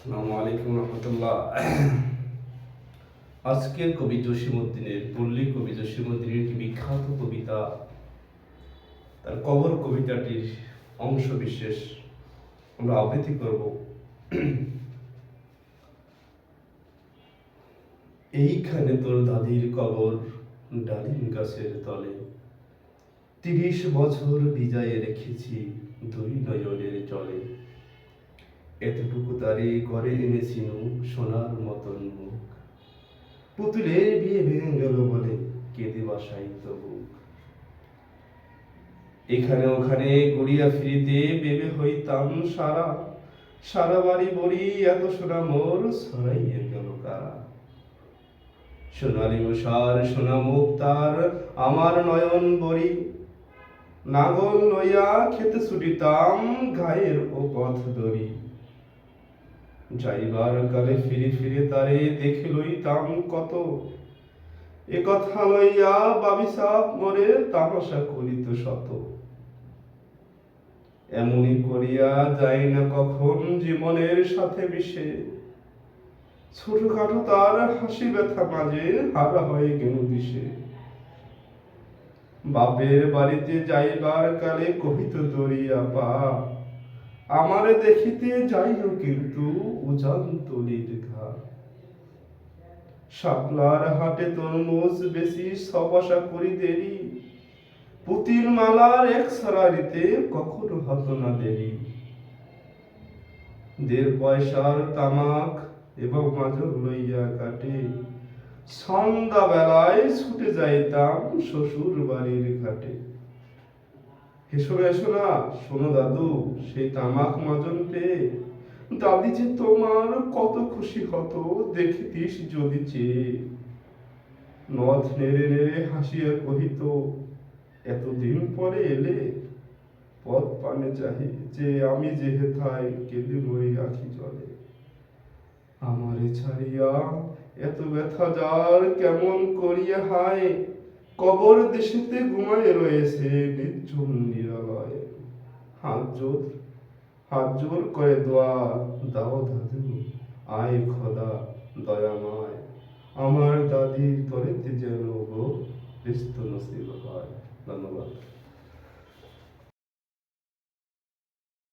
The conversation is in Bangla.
আসসালামু আলাইকুম রহমতুল্লাহ। আজকের কবি জসীমউদ্দিনের পল্লী কবি জসীমউদ্দিনের একটি বিখ্যাত কবিতা, তার কবর কবিতাটির অংশ বিশেষ আমরা আবৃত্তি করব। এইখানে তোর দাদির কবর, ডালিম গাছের তলে, ৩০ বছর ভিজায়ে রেখেছি দুই নয়নের জলে। এতটুকু তারে করে এনেছিনু সোনার মতন মুখ, পুতুলের বিয়ে ভেঙে গেল বলে কেঁদে বাসাইত বুক। এখানে ওখানে গড়িয়া ফিরিতে বেবে হইতাম সারা, সারা বাড়ি বড়ি এত সোনা মোর ছড়াইয়ে গেল কারা। সোনালি উষার সোনা মুখ তার আমার নয়ন বড়ি, নাগল লইয়া খেতে ছুটিতাম গায়ের ও পথ দড়ি। যাইবার কালে ফিরে ফিরে তারে দেখে লইতাম কত, এ কথা লইয়া বাবিসাব মরে তামাশা করিত শত। এমনি করিয়া যাই না কখন জীবনের সাথে মিশে, ছোটখাটো তার হাসি ব্যথা মাঝে হারা হয়ে গেল দিশে। বাপের বাড়িতে যাইবার কালে কহিত দরিয়া পা, আমারে দেখিতে যাইও কিন্তু উজান তলির ঘা। শাপলার হাটে তরমুজ বেশি সব আশা করি দেরি, পুতির মালার এক সারারিতে কখনো হতো না দেরি। ১.৫ পয়সার তামাক এবং মাজন লইয়া কাটে, সন্ধ্যা বেলায় ছুটে যাইতাম শ্বশুর বাড়ির ঘাটে। হেসো এসো না শোনো দাদু সেই তামাক মাজন পেয়ে, দাদি যে তোমার কত খুশি হতো দেখিতিস যদি চেয়ে। নথ নেড়ে নেড়ে হাসিয়া কহিত, এতদিন পরে এলে, পথ পানে চাহি যে আমি যে হেথায় কেঁদে মরি আখি জলে। আমারে ছাড়িয়া এত ব্যথা যার কেমন করিয়া হায়, কবর দেশেতে ঘুমায় রয়েছে নির্জন নিরালয়। হাত জোর করে দোয়া দাও দাদু, আয় খোদা দয়াময়, আমার দাদির তরেতে যেন গো ব্যস্ত নসিব হয়। ধন্যবাদ।